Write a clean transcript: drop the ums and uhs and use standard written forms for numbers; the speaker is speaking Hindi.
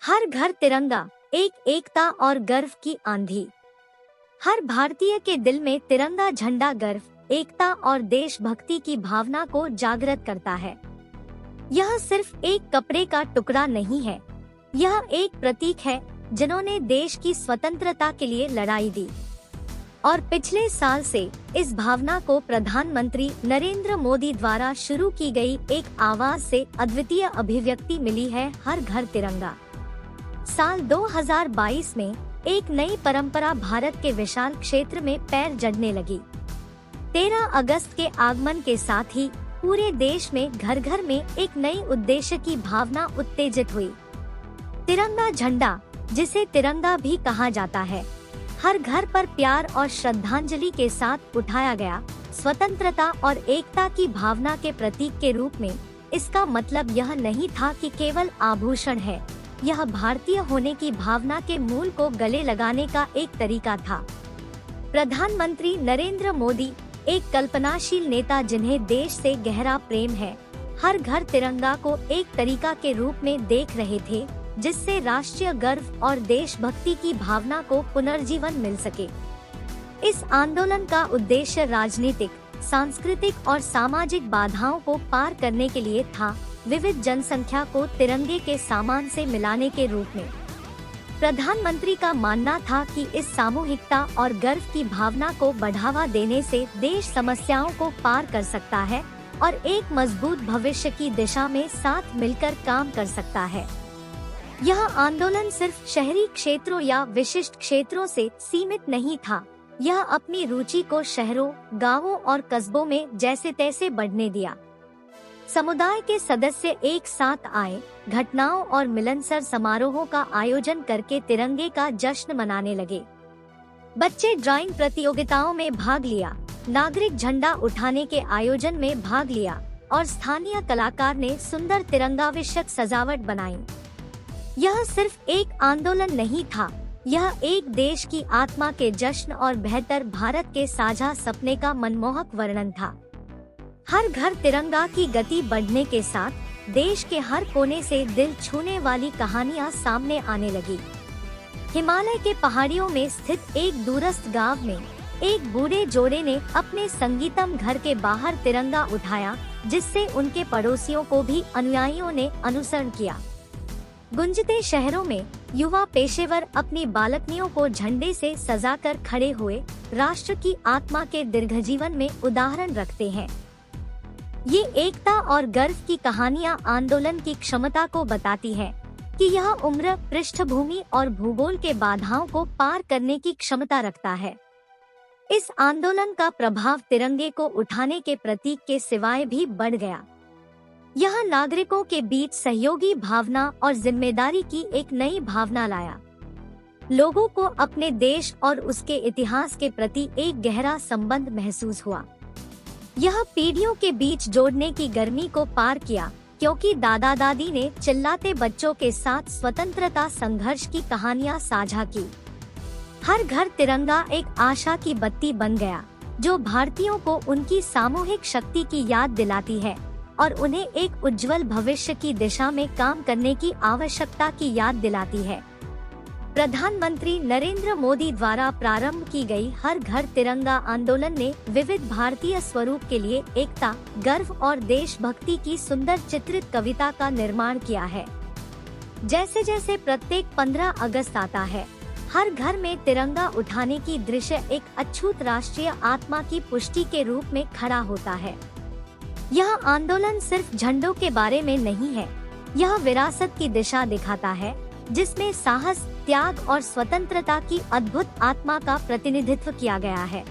हर घर तिरंगा, एक एकता और गर्व की आंधी। हर भारतीय के दिल में तिरंगा झंडा गर्व, एकता और देशभक्ति की भावना को जागृत करता है। यह सिर्फ एक कपड़े का टुकड़ा नहीं है, यह एक प्रतीक है जिन्होंने देश की स्वतंत्रता के लिए लड़ाई दी। और पिछले साल से इस भावना को प्रधानमंत्री नरेंद्र मोदी द्वारा शुरू की गई एक आवाज से अद्वितीय अभिव्यक्ति मिली है, हर घर तिरंगा। साल 2022 में एक नई परंपरा भारत के विशाल क्षेत्र में पैर जड़ने लगी। 13 अगस्त के आगमन के साथ ही पूरे देश में घर घर में एक नई उद्देश्य की भावना उत्तेजित हुई। तिरंगा झंडा, जिसे तिरंगा भी कहा जाता है, हर घर पर प्यार और श्रद्धांजलि के साथ उठाया गया। स्वतंत्रता और एकता की भावना के प्रतीक के रूप में इसका मतलब यह नहीं था कि केवल आभूषण है, यह भारतीय होने की भावना के मूल को गले लगाने का एक तरीका था। प्रधानमंत्री नरेंद्र मोदी, एक कल्पनाशील नेता जिन्हें देश से गहरा प्रेम है, हर घर तिरंगा को एक तरीका के रूप में देख रहे थे जिससे राष्ट्रीय गर्व और देशभक्ति की भावना को पुनर्जीवन मिल सके। इस आंदोलन का उद्देश्य राजनीतिक, सांस्कृतिक और सामाजिक बाधाओं को पार करने के लिए था, विविध जनसंख्या को तिरंगे के सामान से मिलाने के रूप में। प्रधानमंत्री का मानना था कि इस सामूहिकता और गर्व की भावना को बढ़ावा देने से देश समस्याओं को पार कर सकता है और एक मजबूत भविष्य की दिशा में साथ मिलकर काम कर सकता है। यह आंदोलन सिर्फ शहरी क्षेत्रों या विशिष्ट क्षेत्रों से सीमित नहीं था, यह अपनी रुचि को शहरों, गांवों और कस्बों में जैसे तैसे बढ़ने दिया। समुदाय के सदस्य एक साथ आए, घटनाओं और मिलनसार समारोहों का आयोजन करके तिरंगे का जश्न मनाने लगे। बच्चे ड्राइंग प्रतियोगिताओं में भाग लिया, नागरिक झंडा उठाने के आयोजन में भाग लिया और स्थानीय कलाकार ने सुंदर तिरंगा विषयक सजावट बनाई। यह सिर्फ एक आंदोलन नहीं था, यह एक देश की आत्मा के जश्न और बेहतर भारत के साझा सपने का मनमोहक वर्णन था। हर घर तिरंगा की गति बढ़ने के साथ देश के हर कोने से दिल छूने वाली कहानियां सामने आने लगी। हिमालय के पहाड़ियों में स्थित एक दूरस्थ गांव में एक बूढ़े जोड़े ने अपने संगीतम घर के बाहर तिरंगा उठाया, जिससे उनके पड़ोसियों को भी अनुयायियों ने अनुसरण किया। गुंजते शहरों में युवा पेशेवर अपनी बालकनियों को झंडे से सजाकर खड़े हुए राष्ट्र की आत्मा के दीर्घजीवन में उदाहरण रखते हैं। ये एकता और गर्व की कहानियां आंदोलन की क्षमता को बताती है कि यह उम्र, पृष्ठभूमि और भूगोल के बाधाओं को पार करने की क्षमता रखता है। इस आंदोलन का प्रभाव तिरंगे को उठाने के प्रतीक के सिवाय भी बढ़ गया। यह नागरिकों के बीच सहयोगी भावना और जिम्मेदारी की एक नई भावना लाया। लोगों को अपने देश और उसके इतिहास के प्रति एक गहरा संबंध महसूस हुआ। यह पीढ़ियों के बीच जोड़ने की गर्मी को पार किया, क्योंकि दादा दादी ने चिल्लाते बच्चों के साथ स्वतंत्रता संघर्ष की कहानियां साझा की। हर घर तिरंगा एक आशा की बत्ती बन गया, जो भारतीयों को उनकी सामूहिक शक्ति की याद दिलाती है और उन्हें एक उज्जवल भविष्य की दिशा में काम करने की आवश्यकता की याद दिलाती है। प्रधानमंत्री नरेंद्र मोदी द्वारा प्रारंभ की गई हर घर तिरंगा आंदोलन ने विविध भारतीय स्वरूप के लिए एकता, गर्व और देशभक्ति की सुंदर चित्रित कविता का निर्माण किया है। जैसे जैसे प्रत्येक 15 अगस्त आता है, हर घर में तिरंगा उठाने की दृश्य एक अछूत राष्ट्रीय आत्मा की पुष्टि के रूप में खड़ा होता है। यह आंदोलन सिर्फ झंडों के बारे में नहीं है, यह विरासत की दिशा दिखाता है जिसमें साहस, त्याग और स्वतंत्रता की अद्भुत आत्मा का प्रतिनिधित्व किया गया है।